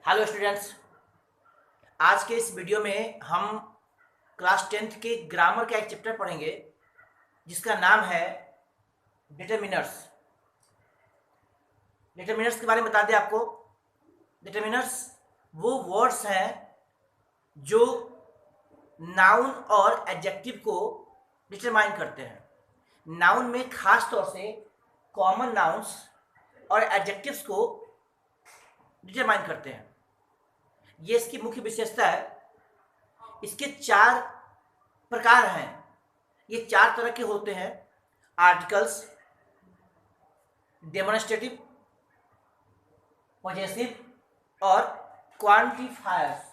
Hello students. आज के इस वीडियो में हम क्लास 10th के ग्रामर का एक चैप्टर पढ़ेंगे जिसका नाम है डिटरमिनर्स। डिटरमिनर्स के बारे में बता दें आपको। डिटरमिनर्स वो वर्ड्स हैं जो नाउन और एडजेक्टिव को डिटरमाइन करते हैं। नाउन में खास तौर से कॉमन नाउन्स और एडजेक्टिव्स को डिटरमाइन करते हैं। ये इसकी मुख्य विशेषता है। इसके चार प्रकार हैं। ये चार तरह के होते हैं: आर्टिकल्स, डेमोन्स्ट्रेटिव, पॉजेसिव और क्वांटिफायर्स।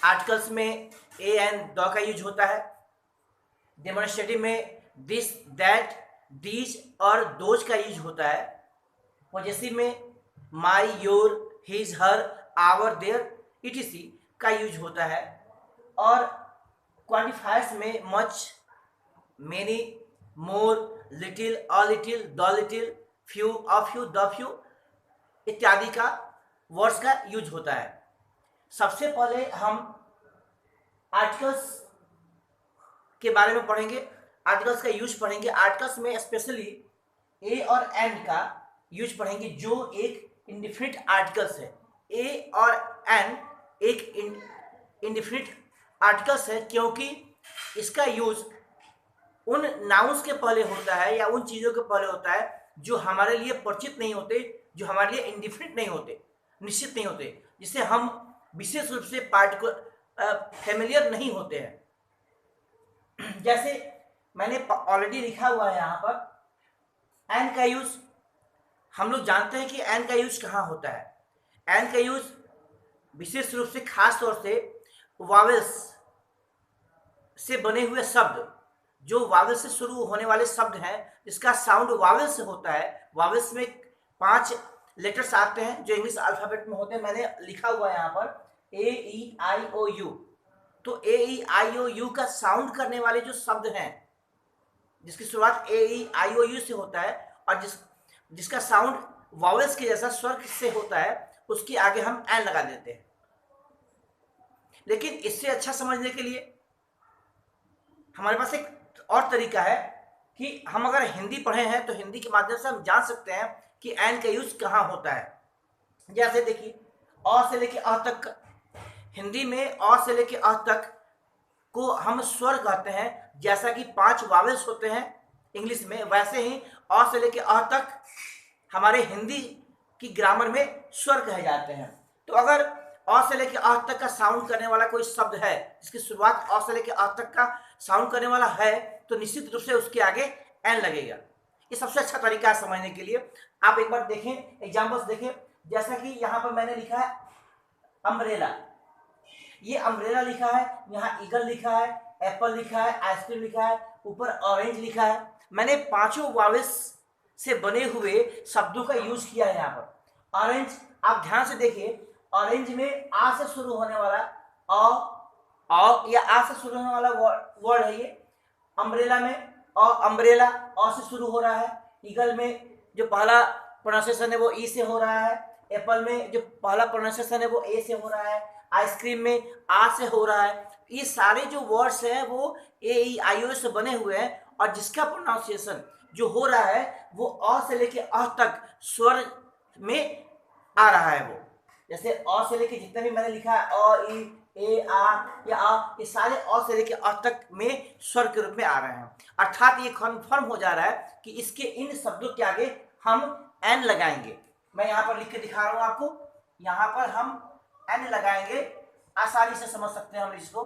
आर्टिकल्स में ए एंड द का यूज होता है। डेमोन्स्ट्रेटिव में दिस, दैट, दीज और दोज का यूज होता है। पॉजेसिव में my, your, his, her, our, their, etc का यूज होता है। और क्वांटिफायर्स में much, many, more, little, a little, the little, few, a few, the few इत्यादि का वर्ड्स का यूज होता है। सबसे पहले हम आर्टिकल्स के बारे में पढ़ेंगे, आर्टिकल्स का यूज पढ़ेंगे। आर्टिकल्स में स्पेशली ए और एन का यूज पढ़ेंगे जो एक इंडिफिनिट आर्टिकल्स है। ए और एन एक इंडिफिनिट आर्टिकल्स है क्योंकि इसका यूज उन नाउन्स के पहले होता है या उन चीज़ों के पहले होता है जो हमारे लिए परिचित नहीं होते, जो हमारे लिए इंडिफिनिट नहीं होते, निश्चित नहीं होते, जिससे हम विशेष रूप से पार्टिकुलर फेमिलियर नहीं होते हैं। जैसे मैंने ऑलरेडी लिखा हुआ है यहाँ पर, एन का यूज हम लोग जानते हैं कि एन का यूज कहाँ होता है। एन का यूज विशेष रूप से खास तौर से वावेल्स से बने हुए शब्द, जो वावेल से शुरू होने वाले शब्द हैं जिसका साउंड वावेल से होता है। वावेल्स में 5 लेटर्स आते हैं जो इंग्लिश अल्फाबेट में होते हैं। मैंने लिखा हुआ है यहाँ पर ए, ई, आई, ओ, यू। तो ए, ई, आई, ओ, यू का साउंड करने वाले जो शब्द हैं जिसकी शुरुआत ए, ई, आई, ओ, यू से होता है और जिसका साउंड वावेल्स के जैसा स्वर से होता है, उसके आगे हम एन लगा देते हैं। लेकिन इससे अच्छा समझने के लिए हमारे पास एक और तरीका है कि हम अगर हिंदी पढ़े हैं तो हिंदी के माध्यम से हम जान सकते हैं कि एन का यूज कहाँ होता है। जैसे देखिए, अ से लेके अ तक, हिंदी में अ से लेके अ तक को हम स्वर कहते हैं। जैसा कि 5 वावेल्स होते हैं इंग्लिश में, वैसे ही अ से लेके अ तक हमारे हिंदी की ग्रामर में स्वर कहे जाते हैं। तो अगर अ से लेके अ तक का साउंड करने वाला कोई शब्द है जिसकी शुरुआत अ से लेके अ तक का साउंड करने वाला है, तो निश्चित रूप से उसके आगे एन लगेगा। ये सबसे अच्छा तरीका है समझने के लिए। आप एक बार देखें, एग्जाम्पल्स देखें। जैसा कि यहाँ पर मैंने लिखा है अम्ब्रेला, ये अम्ब्रेला लिखा है, यहाँ ईगल लिखा है, एप्पल लिखा है, आइसक्रीम लिखा है, ऊपर ऑरेंज लिखा है। मैंने 5 वावेल्स से बने हुए शब्दों का यूज किया है यहाँ पर। ऑरेंज, आप ध्यान से देखिए, ऑरेंज में आ से शुरू होने वाला अ या आ से शुरू होने वाला वर्ड है ये। अम्ब्रेला में अम्ब्रेला अ से शुरू हो रहा है। ईगल में जो पहला प्रोनाउंसिएशन है वो ई से हो रहा है। एप्पल में जो पहला प्रोनाउंसिएशन है वो ए से हो रहा है। आइसक्रीम में आ से हो रहा है। ये सारे जो वर्ड्स हैं वो ए, ई, आई, ओ से बने हुए हैं और जिसका प्रोनाउंसिएशन जो हो रहा है वो अ से लेके अ तक स्वर में आ रहा है। वो जैसे अ से लेके जितने भी मैंने लिखा है अ, ई, ए, आ या आ, ये सारे अ से लेके अ तक में स्वर के रूप में आ रहे हैं। अर्थात ये कन्फर्म हो जा रहा है कि इसके इन शब्दों के आगे हम एन लगाएंगे। मैं यहाँ पर लिख के दिखा रहा हूँ आपको। यहाँ पर हम एन लगाएंगे, आसानी से समझ सकते हैं हम इसको।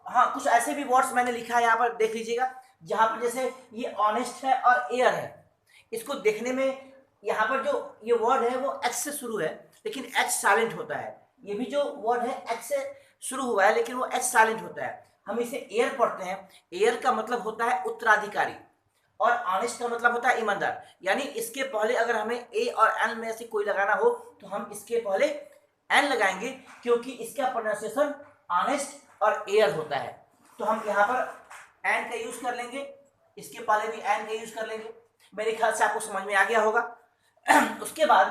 हाँ, कुछ ऐसे भी वर्ड्स मैंने लिखा है यहाँ पर, देख लीजिएगा। जहाँ पर जैसे ये ऑनेस्ट है और एयर है, इसको देखने में यहाँ पर जो ये वर्ड है वो एच से शुरू है लेकिन एच साइलेंट होता है। ये भी जो वर्ड है एच से शुरू हुआ है लेकिन वो एच साइलेंट होता है। हम इसे एयर पढ़ते हैं। एयर का मतलब होता है उत्तराधिकारी और ऑनेस्ट का मतलब होता है ईमानदार। यानी इसके पहले अगर हमें ए और एन में से कोई लगाना हो तो हम इसके पहले एन लगाएंगे क्योंकि इसका प्रोनाउंसिएशन ऑनेस्ट और एयर होता है। तो हम यहाँ पर एन का यूज कर लेंगे, इसके पहले भी एन का यूज कर लेंगे। मेरे ख्याल से आपको समझ में आ गया होगा। उसके बाद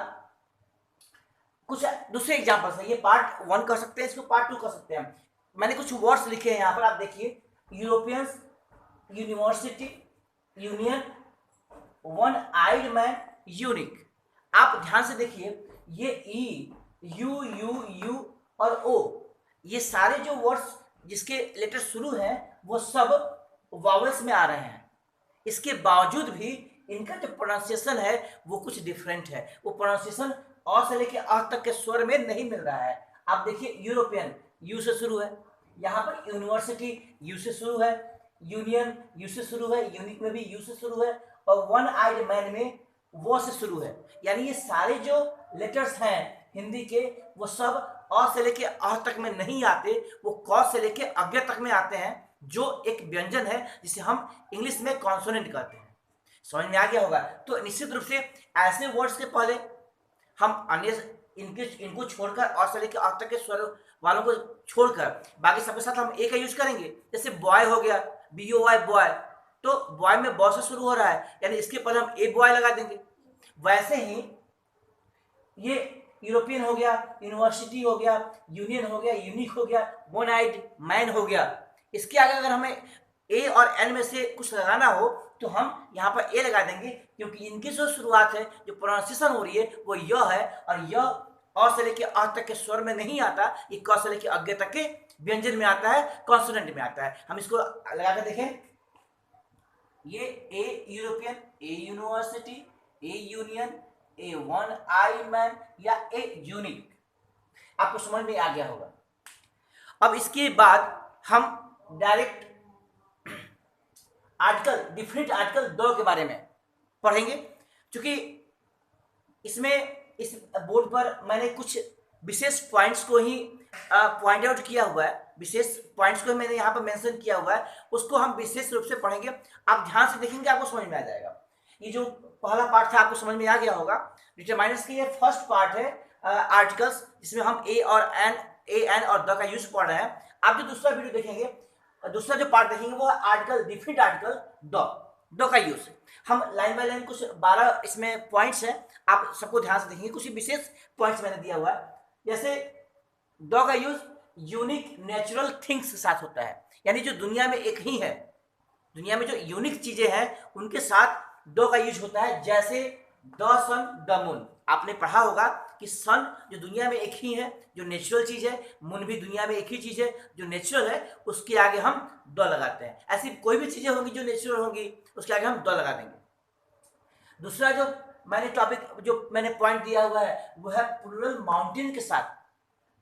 कुछ दूसरे एग्जाम्पल्स है, ये पार्ट 1 कर सकते हैं, इसको पार्ट 2 कर सकते हैं। मैंने कुछ वर्ड्स लिखे हैं यहाँ पर, आप देखिए, Europeans, university, union, one eyed man, unique. आप ध्यान से देखिए, ये ई, यू, यू, यू और ओ, ये सारे जो वर्ड्स जिसके लेटर शुरू हैं वो सब वावल्स में आ रहे हैं। इसके बावजूद भी इनका जो प्रोनाउंसिएशन है वो कुछ डिफरेंट है। वो प्रोनाउंसिएशन अ से लेकर आ तक के स्वर में नहीं मिल रहा है। आप देखिए, यूरोपियन यू से शुरू है, यहाँ पर यूनिवर्सिटी यू से शुरू है, यूनियन यू से शुरू है, यूनिक में भी यू से शुरू है, और वन आइड मैन में वो से शुरू है। यानी ये सारे जो लेटर्स हैं हिंदी के वो सब अ से लेके अ तक में नहीं आते, वो क से लेके अज्ञ तक में आते हैं, जो एक व्यंजन है जिसे हम इंग्लिश में कॉन्सोनेंट कहते हैं। समझ में आ गया होगा। तो निश्चित रूप से ऐसे वर्ड्स के पहले हम अन्य इनको छोड़कर अ से लेके अ तक के स्वर वालों को छोड़कर बाकी सबके साथ हम ए का यूज करेंगे। जैसे बॉय हो गया, BOY बॉय, तो बॉय में बॉय से शुरू हो रहा है, यानी इसके पहले हम ए बॉय लगा देंगे। वैसे ही ये यूरोपियन हो गया, यूनिवर्सिटी हो गया, यूनियन हो गया, यूनिक हो गया, वन आइड मैन हो गया। इसके आगे अगर हमें ए और एन में से कुछ लगाना हो तो हम यहाँ पर ए लगा देंगे, क्योंकि इनकी जो शुरुआत है, जो प्रोनाउंसिएशन हो रही है वो य है, और य अ से लेके अ तक के स्वर में नहीं आता, ये क से लेके अज्ञ तक के व्यंजन में आता है, कॉन्सोनेंट में आता है। हम इसको लगा कर देखें, ये a European, a university, a union, a one eye man या ए यूनिक, आपको समझ में आ गया होगा। अब इसके बाद हम डायरेक्ट आर्टिकल, डिफरेंट आर्टिकल 2 के बारे में पढ़ेंगे। क्योंकि इसमें इस बोर्ड पर मैंने कुछ विशेष पॉइंट्स को ही पॉइंट आउट किया हुआ है, विशेष पॉइंट्स को मैंने यहाँ पर मेंशन किया हुआ है, उसको हम विशेष रूप से पढ़ेंगे। आप ध्यान से देखेंगे, आपको समझ में आ जाएगा। ये जो पहला पार्ट था आपको समझ में आ गया होगा। डिटरमाइनर्स की ये फर्स्ट पार्ट है, आर्टिकल्स, जिसमें हम ए और एन और द का यूज पढ़ रहे हैं। आप जो दूसरा वीडियो देखेंगे, दूसरा जो पार्ट देखेंगे वो आर्टिकल, डिफरेंट आर्टिकल द का यूज। हम लाइन बाय लाइन कुछ 12 इसमें पॉइंट्स हैं, आप सबको ध्यान से देखेंगे। कुछ विशेष पॉइंट्स मैंने दिया हुआ है, जैसे द का यूज यूनिक नेचुरल थिंग्स के साथ होता है, यानी जो दुनिया में एक ही है, दुनिया में जो यूनिक चीजें हैं उनके साथ द का यूज होता है। जैसे द सन, द मून, आपने पढ़ा होगा कि सन जो दुनिया में एक ही है, जो नेचुरल चीज है, मून भी दुनिया में एक ही चीज है जो नेचुरल है, उसके आगे हम द लगाते हैं। ऐसी कोई भी चीजें होंगी जो नेचुरल होंगी, उसके आगे हम द लगा देंगे। दूसरा जो मैंने टॉपिक, जो मैंने पॉइंट दिया हुआ है वो है प्लूरल माउंटेन के साथ।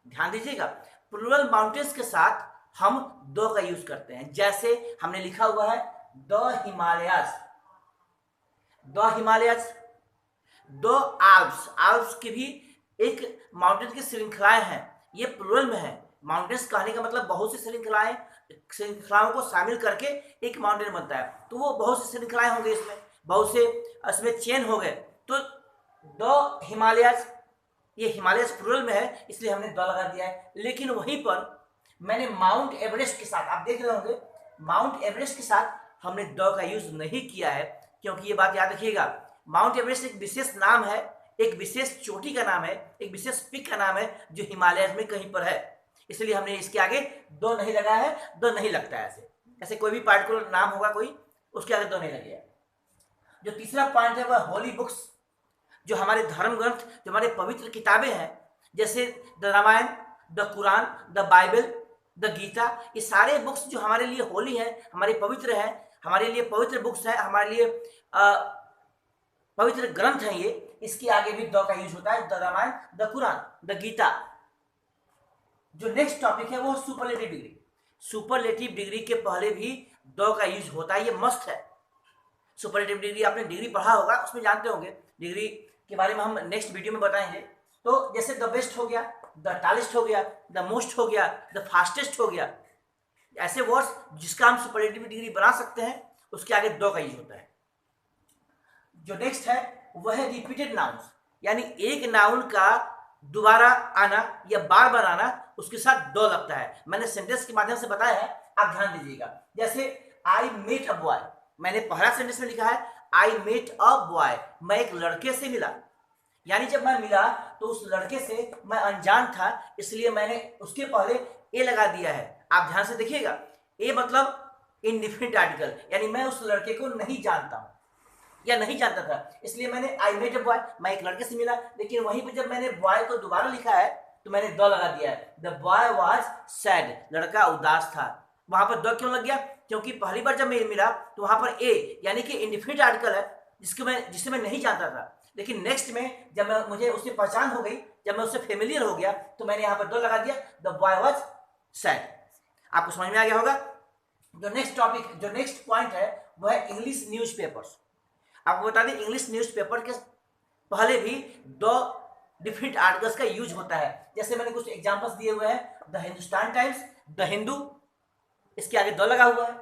ध्यान दीजिएगा, प्लूरल माउंटेन्स के साथ हम द का यूज करते हैं। जैसे हमने लिखा हुआ है the Himalayas, the Himalayas, the Alps, Alps की भी एक माउंटेन की श्रृंखलाएं हैं, ये प्लूरल में है। माउंटेन्स कहने का मतलब बहुत सी श्रृंखलाएं, श्रृंखलाओं को शामिल करके एक माउंटेन बनता है, तो वो बहुत सी श्रृंखलाएं होंगी, इसमें बहुत से इसमें चेन हो गए। तो द हिमालयाज, ये हिमालय प्लूरल में है इसलिए हमने द लगा दिया है। लेकिन वहीं पर मैंने माउंट एवरेस्ट के साथ, आप देख रहे होंगे, माउंट एवरेस्ट के साथ हमने द का यूज नहीं किया है, क्योंकि ये बात याद रखिएगा, माउंट एवरेस्ट एक विशेष नाम है, एक विशेष चोटी का नाम है, एक विशेष पीक का नाम है जो हिमालय में कहीं पर है, इसलिए हमने इसके आगे द नहीं लगाया है। द नहीं लगता है ऐसे, ऐसे कोई भी पार्टिकुलर नाम होगा कोई, उसके आगे द नहीं लगेगा। जो तीसरा पॉइंट है वह होली बुक्स, जो हमारे धर्म ग्रंथ, जो हमारे पवित्र किताबें हैं, जैसे the Ramayan, the Quran, the Bible, the Gita, ये सारे बुक्स जो हमारे लिए होली है, हमारे पवित्र है, हमारे लिए पवित्र बुक्स है, हमारे लिए पवित्र ग्रंथ है ये, इसके आगे भी द का यूज होता है। The Ramayan, the Quran, the Gita. जो नेक्स्ट टॉपिक है वो सुपरलेटिव डिग्री। सुपरलेटिव डिग्री के पहले भी द का यूज होता है, ये मस्ट है। सुपरलेटिव डिग्री आपने डिग्री पढ़ा होगा, उसमें जानते होंगे, डिग्री के बारे में हम नेक्स्ट वीडियो में बताएंगे। तो जैसे द बेस्ट हो गया, द टॉलेस्ट हो गया, द मोस्ट हो गया, द फास्टेस्ट हो गया, ऐसे वर्ड्स जिसका हम सुपरलेटिव डिग्री बना सकते हैं, उसके आगे द का यूज होता है। जो नेक्स्ट है वह है रिपीटेड नाउन्स, यानी एक नाउन का दोबारा आना या बार बार आना, उसके साथ द लगता है। मैंने सेंटेंस के माध्यम से बताया है, आप ध्यान दीजिएगा। जैसे आई मेट अ बॉय, मैंने पहला सेंटेंस में लिखा है आई मेट अ बॉय, मैं एक लड़के से मिला, यानी जब मैं मिला तो उस लड़के से मैं अनजान था, इसलिए मैंने उसके पहले ए लगा दिया है। आप ध्यान से देखिएगा, ए मतलब इंडिफिनिट आर्टिकल, यानी मैं उस लड़के को नहीं जानता हूं या नहीं जानता था, इसलिए मैंने आई मेट अ बॉय, मैं एक लड़के से मिला, लेकिन वहीं पर जब मैंने बॉय को दोबारा लिखा है तो मैंने द लगा दिया है। द बॉय वाज सैड, लड़का उदास था। वहां पर द क्यों लग गया? क्योंकि पहली बार जब मैं मिला तो वहां पर ए यानी कि इंडिफिनिट आर्टिकल है जिसे मैं नहीं जानता था, लेकिन नेक्स्ट में जब मुझे उससे पहचान हो गई, जब मैं उससे फेमिलियर हो गया तो मैंने यहाँ पर द लगा दिया, द बॉय वाज सैड। आपको समझ में आ गया होगा। जो नेक्स्ट पॉइंट है वो है इंग्लिश न्यूज़पेपर्स। आपको बता दें इंग्लिश न्यूज़पेपर के पहले भी दो डिफरेंट आर्टिकल्स का यूज होता है। जैसे मैंने कुछ एग्जांपल्स दिए हुए हैं, the Hindustan times, the Hindu, इसके आगे दो लगा हुआ है।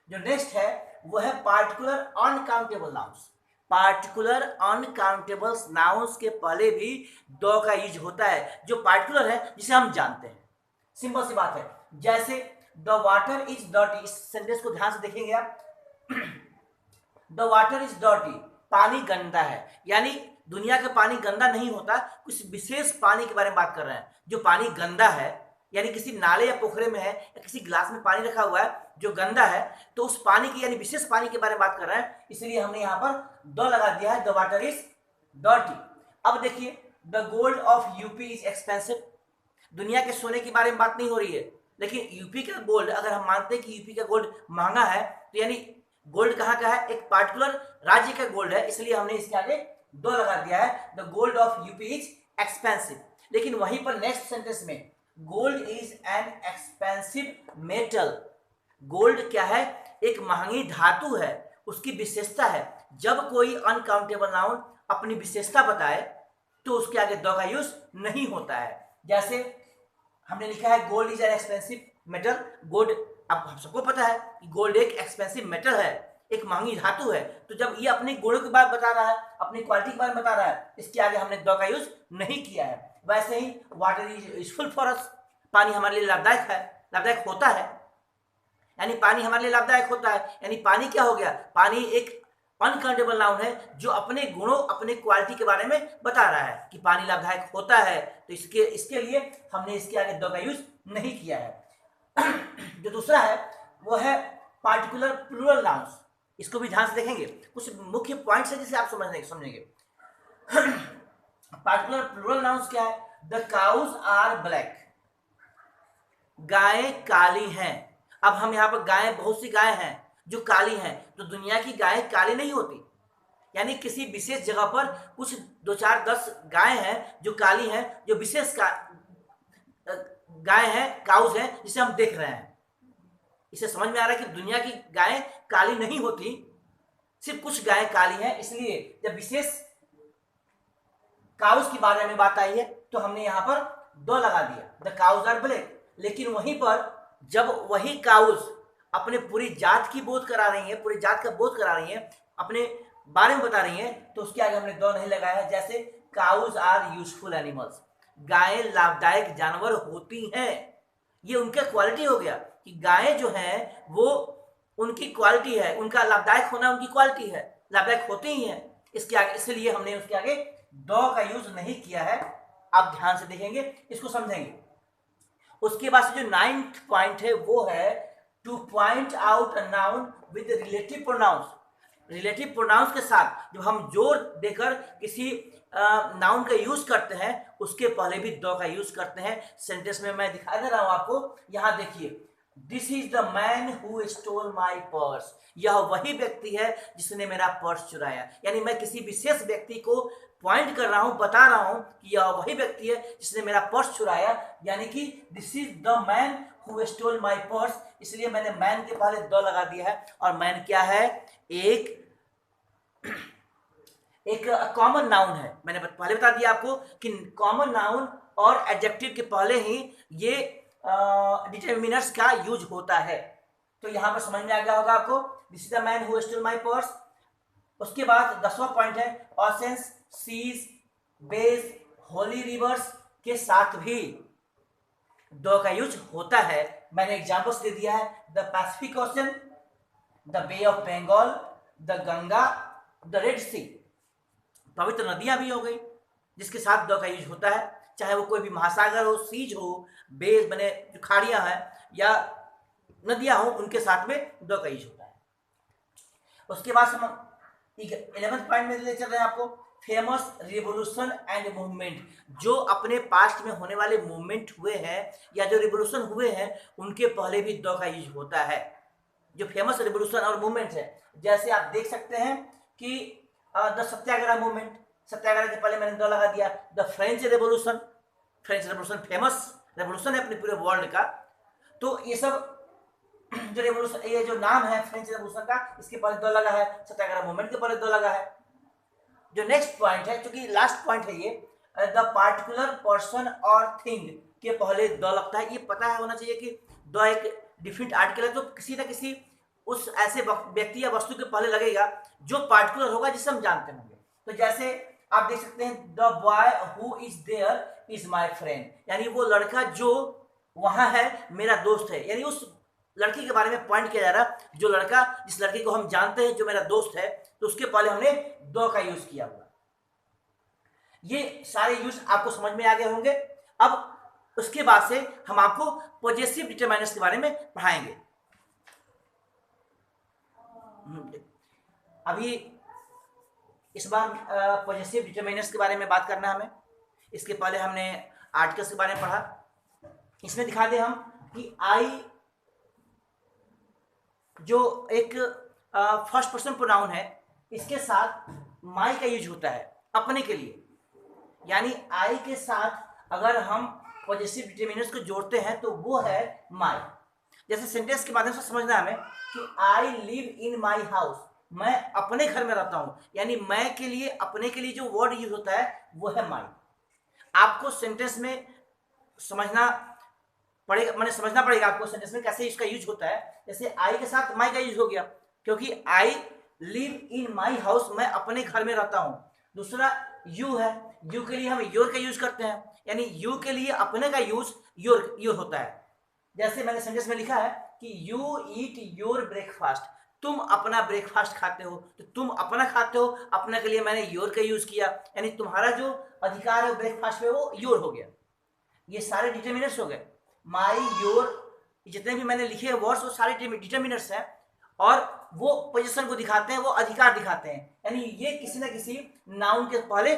जो नेक्स्ट है वो है particular uncountable nouns. Particular uncountable nouns के पहले भी दो का यूज होता है, जो पार्टिकुलर है जिसे हम जानते हैं। सिंपल सी बात है, जैसे द वाटर इज डर्टी, इस सेंटेंस को ध्यान से देखेंगे आप। द वाटर इज डर्टी, पानी गंदा है, यानी दुनिया का पानी गंदा नहीं होता, कुछ विशेष पानी के बारे में बात कर रहे हैं। जो पानी गंदा है यानी किसी नाले या पोखरे में है या किसी ग्लास में पानी रखा हुआ है जो गंदा है, तो उस पानी की यानी विशेष पानी के बारे में बात कर रहे हैं, इसलिए हमने यहाँ पर द लगा दिया है, द वाटर इज डर्टी। अब देखिए, the gold of UP is expensive, दुनिया के सोने के बारे में बात नहीं हो रही है, लेकिन यूपी का गोल्ड, अगर हम मानते हैं कि यूपी का गोल्ड महंगा है तो यानी गोल्ड कहाँ का है? एक पार्टिकुलर राज्य का गोल्ड है, इसलिए हमने इसके आगे दो लगा दिया है, the gold of UP is expensive. लेकिन वहीं पर नेक्स्ट सेंटेंस में gold is an expensive metal, gold क्या है? एक महंगी धातु है, उसकी विशेषता है। जब कोई अनकाउंटेबल नाउन अपनी विशेषता बताए तो उसके आगे दो का यूज नहीं होता है। जैसे हमने लिखा है gold is an expensive metal, gold, अब हम सबको पता है कि गोल्ड एक एक्सपेंसिव मेटल है, एक महंगी धातु है, तो जब ये अपने गुणों की बात बता रहा है, अपनी क्वालिटी के बारे में बता रहा है, इसके आगे हमने द का यूज नहीं किया है। वैसे ही water is useful for us, पानी हमारे लिए लाभदायक है, लाभदायक होता है, यानी पानी हमारे लिए लाभदायक होता है, यानी पानी क्या हो गया? पानी एक अनकाउंटेबल नाउन है जो अपने गुणों, अपने क्वालिटी के बारे में बता रहा है कि पानी लाभदायक होता है, तो इसके लिए हमने इसके आगे द का यूज नहीं किया है। जो दूसरा है वो है पार्टिकुलर प्लूरल नाउन्स, इसको भी ध्यान से देखेंगे, कुछ मुख्य पॉइंट्स है जिसे आप समझेंगे। पार्टिकुलर प्लूरल नाउन्स क्या है? द काउज आर ब्लैक, गायें काली हैं। अब हम यहाँ पर गायें, बहुत सी गायें हैं जो काली हैं, तो दुनिया की गायें काली नहीं होती, यानी किसी विशेष जगह पर कुछ 2, 4, 10 गायें हैं जो काली हैं, जो विशेष गाय हैं, काउज हैं, जिसे हम देख रहे हैं। इसे समझ में आ रहा है कि दुनिया की गायें काली नहीं होती, सिर्फ कुछ गायें काली हैं, इसलिए जब विशेष काउज के बारे में बात आई है तो हमने यहाँ पर दो लगा दिया, द काउज आर ब्लैक। लेकिन वहीं पर जब वही काउज अपने पूरी जात की बोध करा रही है, पूरी जात का बोध करा रही है, अपने बारे में बता रही है, तो उसके आगे हमने दो नहीं लगाया है। जैसे काउज आर यूजफुल एनिमल्स, गायें लाभदायक जानवर होती हैं, ये उनका क्वालिटी हो गया कि गायें जो हैं वो उनकी क्वालिटी है, उनका लाभदायक होना उनकी क्वालिटी है, लाभदायक होती ही है। इसके आगे, इसलिए हमने उसके आगे दो का यूज नहीं किया है। आप ध्यान से देखेंगे, इसको समझेंगे। उसके बाद जो 9th पॉइंट है वो है two point out a noun with relative pronouns. Relative pronouns के साथ जब हम जोर देकर किसी नाउन का यूज करते हैं, उसके पहले भी दो का यूज करते हैं। सेंटेंस में मैं दिखा दे रहा हूं आपको, यहां देखिए, this is the man who stole my purse, यह वही व्यक्ति है जिसने मेरा पर्स चुराया। यानी मैं किसी विशेष व्यक्ति को पॉइंट कर रहा हूं, बता रहा हूं कि यह वही व्यक्ति है जिसने मेरा पर्स चुराया, यानी कि this is the man who stole my purse, इसलिए मैंने मैन के पहले दो लगा दिया है। और मैन क्या है? एक कॉमन नाउन है। मैंने पहले बता दिया आपको कि कॉमन नाउन और एडजेक्टिव के पहले ही ये डिटरमिनर्स का यूज होता है। तो यहां पर समझ में आ गया होगा आपको, this is the man who stole my purse. उसके बाद 10वां पॉइंट है oceans, seas, bays, holy rivers के साथ भी दो का यूज होता है। मैंने एग्जांपल्स दे दिया है, the Pacific Ocean, the Bay of Bengal, the Ganga, the Red Sea, पवित्र नदियां भी हो गई, जिसके साथ द का यूज होता है, चाहे वो कोई भी महासागर हो, सीज हो, बेस बने जो खाड़ियां हैं या नदियां हो, उनके साथ में द का यूज होता है। उसके बाद हम 11th पॉइंट में ले चल रहे हैं आपको, फेमस रिवोल्यूशन एंड मूवमेंट। जो अपने पास्ट में होने वाले मूवमेंट हुए हैं या जो रिवोल्यूशन हुए हैं उनके पहले भी द का यूज होता है। जो फेमस रिवोल्यूशन और मूवमेंट है, जैसे आप देख सकते हैं कि द सत्याग्रह मूवमेंट, सत्याग्रह के पहले मैंने द लगा दिया। The French revolution, French revolution famous revolution है अपने पूरे वर्ल्ड का। तो ये सब जो रेवोल्यूशन, ये जो नाम है फ्रेंच रेवोल्यूशन का, इसके पहले द लगा है, सत्याग्रह मूवमेंट के पहले द लगा है। जो नेक्स्ट पॉइंट है, क्योंकि लास्ट पॉइंट है ये, द पार्टिकुलर पर्सन और थिंग के पहले द लगता है। ये पता है होना चाहिए कि द एक डिफरेंट आर्टिकल है, तो किसी ना किसी उस ऐसे व्यक्ति या वस्तु के पहले लगेगा जो पार्टिकुलर होगा, जिसे हम जानते होंगे। तो जैसे आप देख सकते हैं, the boy who is there is my friend, यानी वो लड़का जो वहां है मेरा दोस्त है। यानी उस लड़की के बारे में पॉइंट किया जा रहा है, जो लड़का, जिस लड़की को हम जानते हैं जो मेरा दोस्त है, तो उसके पहले हमने द का यूज किया हुआ। ये सारे यूज आपको समझ में आ गए होंगे। अब उसके बाद से हम आपको पॉजेसिव डिटरमाइनर्स के बारे में पढ़ाएंगे। अभी इस बार पॉजेसिव डिटरमाइनर्स के बारे में बात करना हमें। इसके पहले हमने आर्टिकल्स के बारे में पढ़ा। इसमें दिखा दे हम कि आई जो एक फर्स्ट पर्सन प्रोनाउन है, इसके साथ माई का यूज होता है अपने के लिए। यानी आई के साथ अगर हम पॉजेसिव डिटरमिनर्स को जोड़ते हैं तो वो है माई। जैसे सेंटेंस के माध्यम से समझना हमें कि I live in my house, मैं अपने घर में रहता हूं। यानी मैं के लिए, अपने के लिए जो वर्ड यूज होता है वो है माई। आपको सेंटेंस में समझना पड़ेगा, मैंने समझना पड़ेगा आपको सेंटेंस में कैसे इसका यूज होता है। जैसे आई के साथ माई का यूज हो गया, क्योंकि I live in my house, मैं अपने घर में रहता हूं। दूसरा यू है, यू के लिए हम योर का यूज करते हैं, यानी यू के लिए अपने का यूज योर होता है। जैसे मैंने सेंटेंस में लिखा है कि यू ईट योर ब्रेकफास्ट, तुम अपना ब्रेकफास्ट खाते हो, तो तुम अपना खाते हो, अपना के लिए मैंने योर का यूज किया, यानी तुम्हारा जो अधिकार है ब्रेकफास्ट में वो योर हो गया। ये सारे डिटरमिनर्स हो गए, माई, योर, जितने भी मैंने लिखे हैं वर्ड्स वो सारे डिटरमिनर्स हैं, और वो पोजीशन को दिखाते हैं, वो अधिकार दिखाते हैं। यानी ये किसी ना किसी नाउन के पहले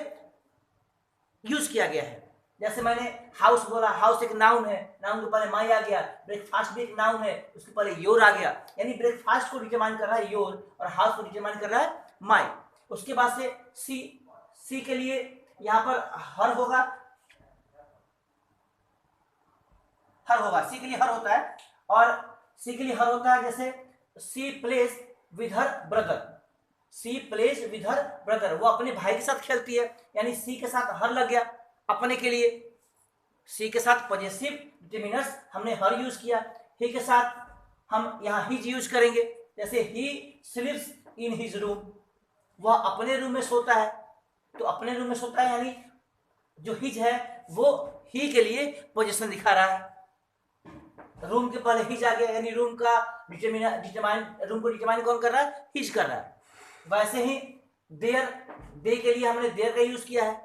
यूज किया गया है। जैसे मैंने हाउस बोला, हाउस एक नाउन है, नाउन के पहले माई आ गया। ब्रेकफास्ट भी एक नाउन है, उसके पहले योर आ गया। यानी ब्रेकफास्ट को डिटरमाइन कर रहा है योर, और हाउस को डिटरमाइन कर रहा है माई। उसके बाद से सी के लिए यहाँ पर हर होगा, सी के लिए हर होता है, और सी के लिए हर होता है। जैसे she plays with her brother, she plays with her brother, वो अपने भाई के साथ खेलती है, यानी सी के साथ हर लग गया अपने के लिए। सी के साथ पॉजेसिव डिटरमिनर्स हमने हर यूज किया। ही के साथ हम यहाँ हिज यूज करेंगे। जैसे ही स्लीप्स इन हिज रूम, वह अपने रूम में सोता है, तो अपने रूम में सोता है, यानी जो हिज है वो ही के लिए पोजीशन दिखा रहा है। रूम के पहले हिज आ गया, यानी रूम का रूम को डिटरमाइन कौन कर रहा है, हिज कर रहा है। वैसे ही देयर, दे के लिए हमने देयर का यूज किया है,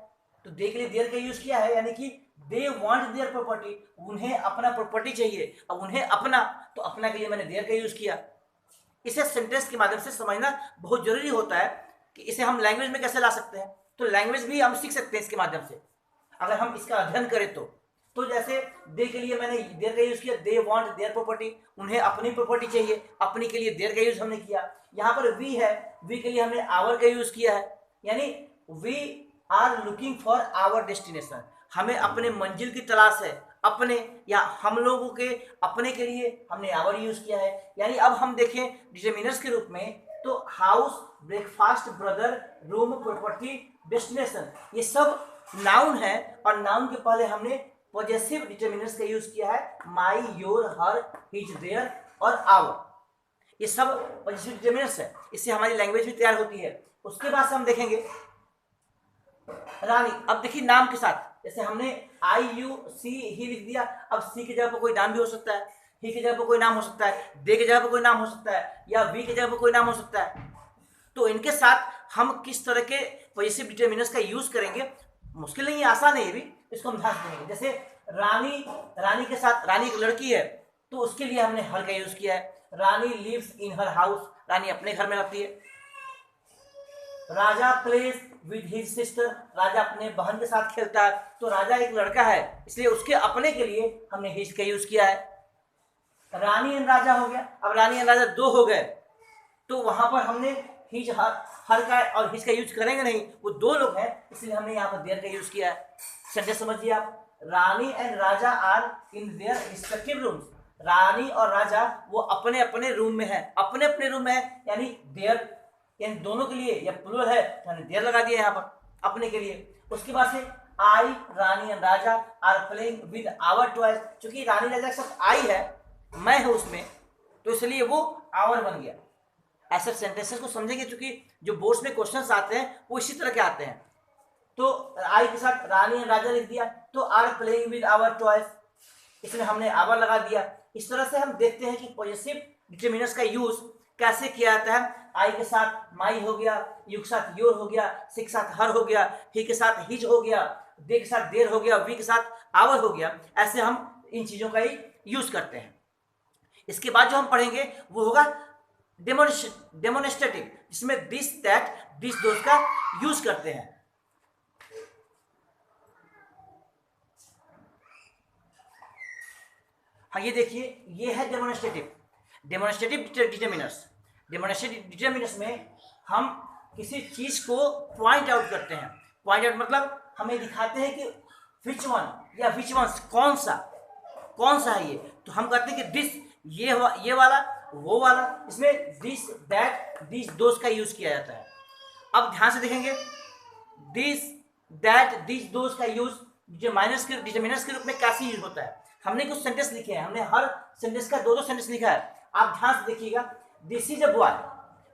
तो दे के लिए देयर का यूज किया है, यानी कि दे वांट देयर प्रॉपर्टी, उन्हें अपना प्रॉपर्टी चाहिए। अब उन्हें अपना, तो अपना के लिए मैंने देयर का यूज किया। इसे सेंटेंस के माध्यम से समझना बहुत जरूरी होता है कि इसे हम लैंग्वेज में कैसे ला सकते हैं। तो लैंग्वेज भी हम सीख सकते हैं इसके माध्यम से, अगर हम इसका अध्ययन करें तो जैसे दे के लिए मैंने देयर का यूज किया, दे वांट देयर प्रॉपर्टी, उन्हें अपनी प्रॉपर्टी चाहिए, अपनी के लिए देयर का यूज हमने किया। यहाँ पर वी है, वी के लिए हमने आवर का यूज किया है, यानी we are looking for our destination, हमें अपने मंजिल की तलाश है, अपने या हम लोगों के अपने के लिए हमने आवर यूज किया है। यानी अब हम देखें डिटरमिनर्स के रूप में, तो house, breakfast, brother, room, property, destination, ये सब नाउन है, और नाउन के पहले हमने पॉजेसिव डिटरमिनर्स का यूज किया है, माई, योर, हर, हिज, देयर और आवर। ये सब पॉजेसिव डिटरमिनर्स है, इससे हमारी लैंग्वेज भी तैयार होती है। उसके बाद से हम देखेंगे रानी। अब देखिए नाम के साथ, जैसे हमने आई, यू, सी, ही लिख दिया। अब सी की जगह पर कोई नाम भी हो सकता है, ही की जगह पर कोई नाम हो सकता है, दे की जगह पर कोई नाम हो सकता है, या वी की जगह पर कोई नाम हो सकता है। तो इनके साथ हम किस तरह के पॉजेसिव डिटरमिनर्स का यूज करेंगे, मुश्किल नहीं है, आसान है ये भी, इसको हम ध्यान से देंगे। जैसे रानी के साथ, रानी एक लड़की है तो उसके लिए हमने हर का यूज किया है। रानी लिव्स इन हर हाउस, रानी अपने घर में रहती है। राजा प्लेज विद हिज सिस्टर, राजा अपने बहन के साथ खेलता है। तो राजा एक लड़का है इसलिए उसके अपने के लिए हमने हिज का यूज किया है। रानी एंड राजा हो गया। अब रानी एंड राजा दो हो गए तो वहां पर हमने हिज हर का और हिज का यूज करेंगे नहीं, वो दो लोग हैं इसलिए हमने यहाँ पर देयर का यूज किया है। सेंटेंस समझिए आप, Rani and Raja are in their respective rooms, Rani और राजा वो अपने अपने रूम में है, अपने अपने रूम में है, यानी देयर, यानी दोनों के लिए, या प्लूरल है यानी देयर लगा दिया यहाँ पर अपने के लिए। उसके बाद से आई, Rani and Raja are playing with our toys, चूंकि रानी राजा के साथ आई है, मैं हूं उसमें, तो इसलिए वो आवर बन गया। ऐसे सेंटेंसेस को समझेंगे, क्योंकि जो बोर्ड्स में क्वेश्चंस आते हैं वो इसी तरह के आते हैं। तो आई के साथ रानी एंड राजा लिख दिया, तो are playing with our toys, इसमें हमने आवर लगा दिया। इस तरह से हम देखते हैं कि पॉजेसिव डिटरमिनर्स का यूज कैसे किया जाता है। आई के साथ माई हो गया, यू के साथ योर हो गया, सी के साथ हर हो गया, ही के साथ हिज हो गया, दे के साथ देर हो गया, वी के साथ आवर हो गया। ऐसे हम इन चीजों का ही यूज करते हैं। इसके बाद जो हम पढ़ेंगे वो होगा डेमोन्स्ट्रेटिव, जिसमें दिस दैट दिस दोज का यूज करते हैं। हाँ, ये देखिए, ये है डेमोन्स्ट्रेटिव डिटरमिनर्स। डेमोन्स्ट्रेटिव डिटरमिनर्स में हम किसी चीज को पॉइंट आउट करते हैं। पॉइंट आउट मतलब हमें दिखाते हैं कि विच वन या विच वन, कौन सा है ये। तो हम कहते हैं कि दिस, ये वाला, वो वाला, इसमें दिस दैट दिस दोज का यूज किया जाता है। अब ध्यान से देखेंगे, दिस दैट दिस दोज का यूज डिटरमिनर्स के रूप में कैसे यूज होता है। हमने कुछ सेंटेंस लिखे हैं, हमने हर सेंटेंस का दो सेंटेंस लिखा है। आप ध्यान से देखिएगा, दिस इज अ बॉय,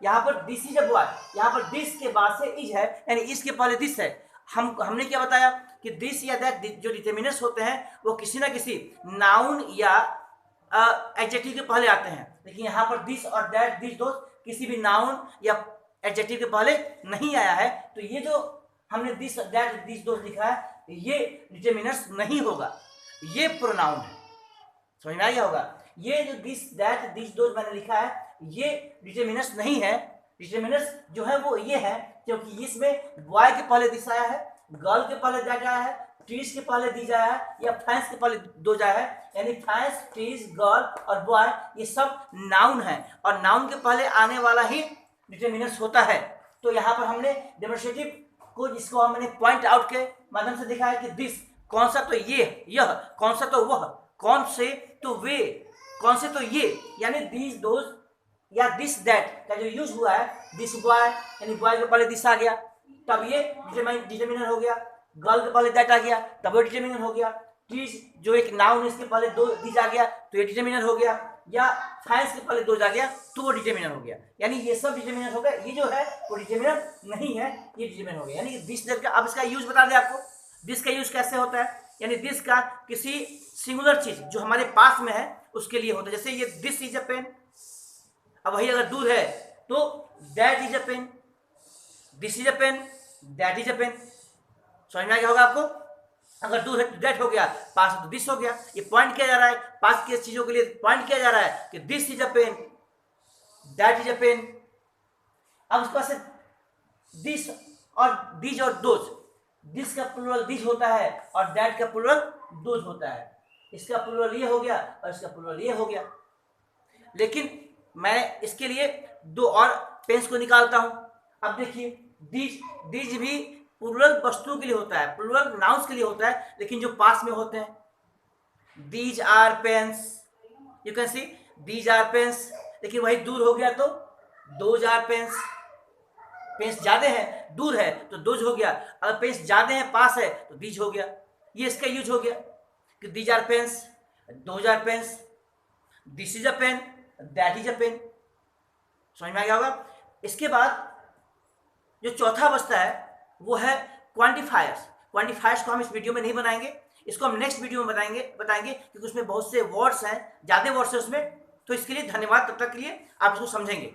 यहाँ पर दिस इज अ बॉय, यहाँ पर दिस के बाद से इज है, यानी इस के पहले दिस है। हमने क्या बताया कि दिस या दैट जो डिटरमिनर्स होते हैं वो किसी ना किसी नाउन या एडजेक्टिव के पहले आते हैं, लेकिन यहाँ पर दिस और दैट दिस दोज किसी भी नाउन या एडजेक्टिव के पहले नहीं आया है। तो ये जो हमने दिस दैट दिस दोज लिखा है ये डिटरमिनर्स नहीं होगा, ये प्रोनाउन है। समझ में आ गया होगा। ये जो दिस दैट दिस दोज मैंने लिखा है ये डिटरमिनर्स नहीं है। डिटरमिनर्स जो है वो ये है क्योंकि इसमें बॉय के पहले दिस आया है, गर्ल के पहले दैट आया है, ट्रीज के पहले दी जाया है, या फैंस के पहले दो जाया है। यानी फैंस, ट्रीज, गर्ल और बॉय ये सब नाउन है और नाउन के पहले आने वाला ही डिटरमिनर्स होता है। तो यहाँ पर हमने डेमोन्स्ट्रेटिव को, जिसको हमने पॉइंट आउट के माध्यम से देखा है कि दिस, कौन सा तो ये, यह, कौन सा तो वह, कौन से तो वे, कौन से तो ये, यानी दिस दोज या दिस दैट का जो यूज हुआ है, दिस बॉय यानी बॉय के पहले दिस आ गया तब ये डिटरमिनर हो गया, गर्ल के पहले दैट आ गया तब वो डिटरमिनर हो गया, ट्रीज जो एक नाउन इसके पहले दो दिस आ गया तो ये डिटरमिनर हो गया, या फैंस के पहले दो आ गया तो वो डिटरमिनर हो गया। यानी ये सब डिटरमिनर हो गया, ये जो है वो डिटरमिनर नहीं है, ये डिटरमिनर हो गया। यानी कि दिस दैट का, अब इसका यूज बता दें आपको, दिस का यूज कैसे होता है। यानी दिस का किसी सिंगुलर चीज जो हमारे पास में है उसके लिए होता है। जैसे ये दिस इज अ पेन, अब वही अगर दूर है तो that is a pen, this is a pen, that is a pen. समझ में आ गया होगा आपको। अगर दूर है तो दैट हो गया, पास है तो दिस हो गया। ये पॉइंट किया जा रहा है, पास की चीजों के लिए पॉइंट किया जा रहा है कि this is a pen, that is a pen. अब उसके पास दिस और दीज और दोज, दिस का प्लूरल दिस होता है और दैट का प्लूरल दोज होता है। इसका प्लूरल ये हो गया और इसका प्लूरल ये हो गया। लेकिन मैं इसके लिए दो और पेन्स को निकालता हूं। अब देखिए, दीज भी प्लूरल वस्तुओं के लिए होता है, प्लूरल नाउन्स के लिए होता है, लेकिन जो पास में होते हैं, these are pens, you can see these are pens. लेकिन वही दूर हो गया तो दोज आर पेन्स, पेन्स ज्यादा है, दूर है तो दोज हो गया, अगर पेन्स ज्यादा है पास है तो दीज हो गया। ये इसका यूज हो गया कि these are pens, those are pens, this is a pen, that is a pen. समझ में आ गया होगा। इसके बाद जो चौथा बचता है वो है क्वांटिफायर्स। क्वांटिफायर्स को हम इस वीडियो में नहीं बनाएंगे, इसको हम नेक्स्ट वीडियो में बताएंगे क्योंकि उसमें बहुत से वर्ड्स हैं, ज़्यादा वर्ड्स हैं उसमें। तो इसके लिए धन्यवाद, तब तक के लिए आप इसको समझेंगे।